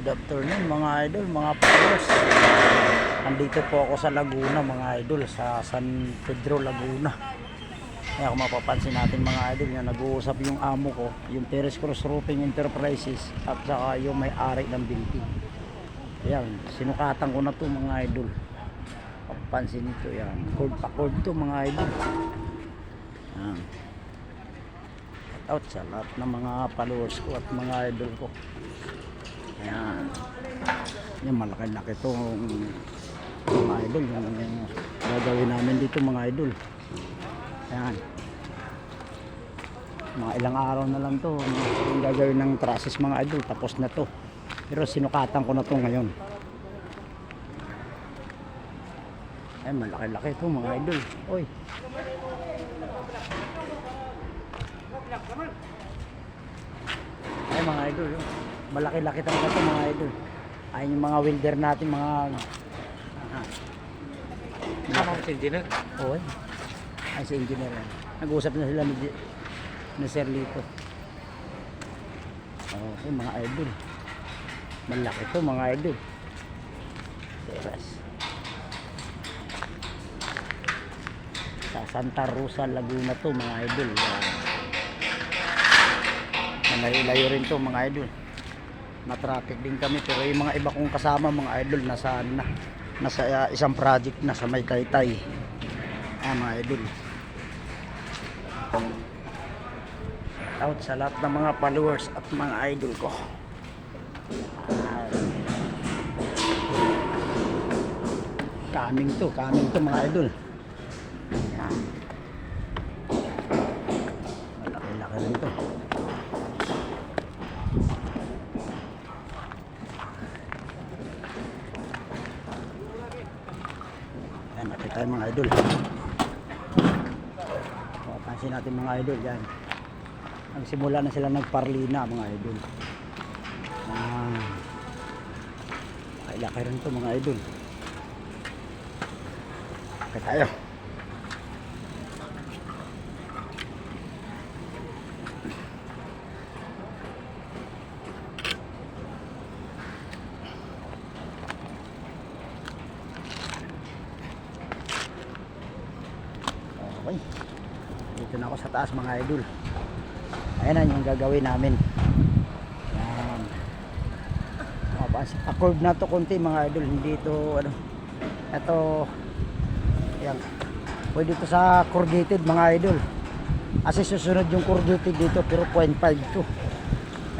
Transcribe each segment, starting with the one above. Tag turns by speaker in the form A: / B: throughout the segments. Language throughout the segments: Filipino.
A: Good afternoon mga idol, mga followers. Andito po ako sa Laguna mga idol, sa San Pedro, Laguna. Kaya kung mapapansin natin mga idol, yung nag-uusap yung amo ko, yung Perez Cruz Roofing Enterprises at saka yung may-ari ng building. Ayan, sinukatan ko na to mga idol. Papansin nito yan, cord pa cord to mga idol. Ayan. Out sa lahat ng mga followers ko at mga idol ko. Ayan. Yan, malaki-laki itong mga idol. Yung gagawin namin dito mga idol. Ayan. Mga ilang araw na lang to yung gagawin ng trusses mga idol. Tapos na to. Pero sinukatan ko na to ngayon. Ayan, malaki-laki ito mga idol. Oy. Ay mga idol, malaki-laki talaga ito mga idol. Ay yung mga welder natin, mga
B: Kasama si engineer?
A: oo, ay si engineer yan. Nag-uusap na sila ni Sir Lito. Okay mga idol, malaki ito mga idol. Yes. Sa Santa Rosa, Laguna to mga idol. Malayo-layo rin to mga idol. Na-traffic din kami, pero yung mga iba kong kasama mga idol nasa isang project na sa may Taytay. Mga idol. Out sa lahat ng mga followers at mga idol ko. Coming to mga idol. Ayan. Malaki-laki rin to. Ayan, natin tayo mga idol. Papansin natin mga idol yan. Nagsimula na sila nagparlina mga idol. Laki rin to mga idol. Okay tayo. Okay. Dito na ako sa taas mga idol. Ayan na yung gagawin namin. Ayan. Accord na to konti mga idol. Hindi ito ano. Ito. Ayan. Pwede ito sa corrugated mga idol. Kasi susunod yung corrugated dito pero 0.5 to.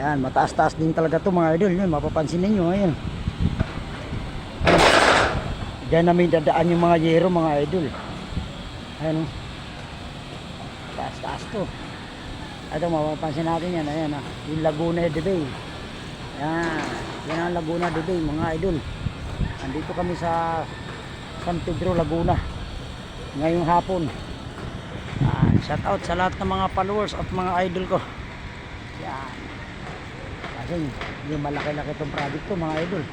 A: Ayan. Mataas-taas din talaga to mga idol. Yun, mapapansin ninyo. Ayan. Diyan namin dadaan yung mga yero mga idol. Ayan o. Taas-taas to. Ito mapapansin natin yan. Ayan ha. Yung Laguna de Bay. Ayan. Yan ang Laguna de Bay mga idol. Andito kami sa San Pedro, Laguna. Ngayong hapon. Shout out sa lahat ng mga followers at mga idol ko. Yan. Kasi yung malaki-laki itong project to mga idol.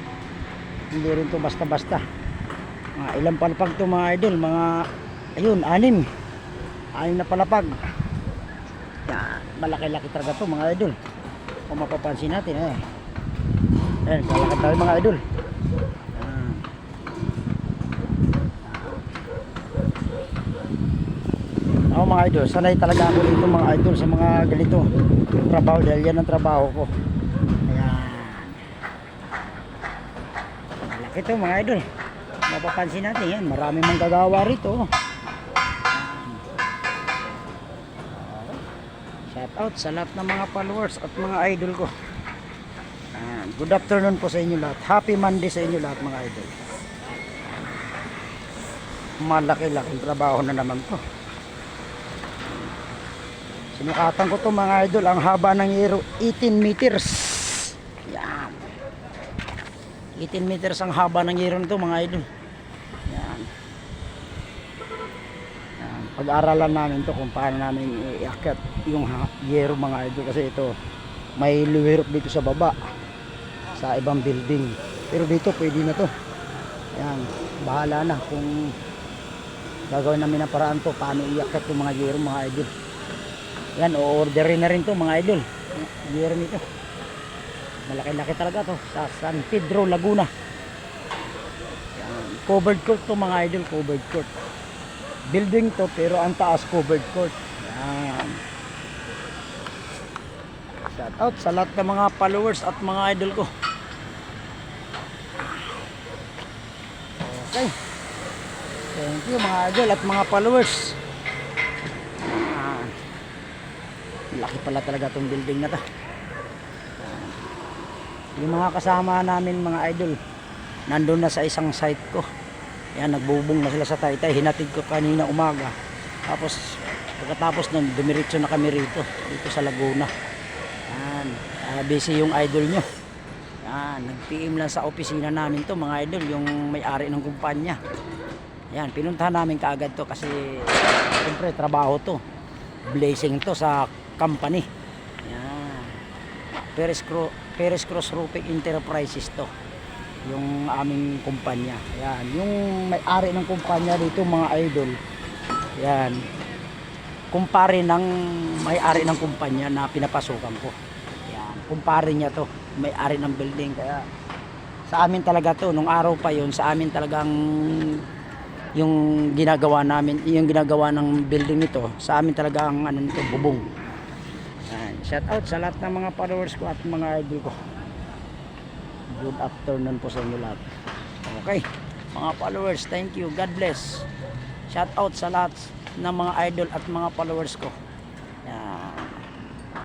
A: Hindi rin to basta-basta. Mga ilang palapag to mga idol. Mga ayun, 6 na palapag. Yan, malaki-laki talaga to mga idol. Kung mapapansin natin ayan, kalakad tayo mga idol. Ako mga idol, sanay talaga ako dito mga idol sa mga ganito trabaho dahil yan ang trabaho ko. Ayan, malaki to mga idol. Mapapansin natin yan, marami mang gagawa rito. Shout out sa lahat ng mga followers at mga idol ko. Good afternoon po sa inyo lahat. Happy Monday sa inyo lahat mga idol. Malaki-laking trabaho na naman to. Sinukatan ko to mga idol. Ang haba ng yero 18 meters. Yan. 18 meters ang haba ng yero nito mga idol. Yan. Yan. Pag-aralan namin to kung paano namin iakyat yung yero mga idol. Kasi ito may luwirop dito sa baba sa ibang building, pero dito pwede na to. Yan, bahala na kung gagawin namin ang paraan to paano iakyat yung mga yero mga idol. Yan, o-orderin na rin to mga idol yero nito. malaki-laki talaga to sa San Pedro, Laguna. Yan. Covered court to mga idol, covered court. Building to pero ang taas covered court. Yan. Shout out sa lahat ng mga followers at mga idol ko. Okay. Thank you mga idol at mga followers. Laki pala talaga itong building na to. Yung mga kasama namin mga idol nandun na sa isang site ko. Yan, nagbubong na sila sa Taytay. Hinatid ko kanina umaga. Tapos pagkatapos nun dumiretso na kami rito sa Laguna. Yan, busy yung idol nyo. Yan, nag-PM lang sa opisina namin to mga idol, yung may-ari ng kumpanya. Yan, pinuntahan namin kaagad to kasi siyempre trabaho to, blessing to sa company. Yan, Perez Cross Roofing Enterprises to, yung aming kumpanya. Yan, yung may-ari ng kumpanya dito mga idol. Yan, kumpare ng may-ari ng kumpanya na pinapasukan ko. Yan, kumpare niya to, may-ari ng building. Kaya sa amin talaga to, nung araw pa yun, sa amin talagang yung ginagawa namin, yung ginagawa ng building nito, sa amin talaga ang ano nito, bubong. Yan, shout out sa lahat ng mga followers ko at mga idol ko. Good afternoon po sa inyo lahat. Okay, mga followers, thank you, God bless. Shout out sa lahat ng mga idol at mga followers ko.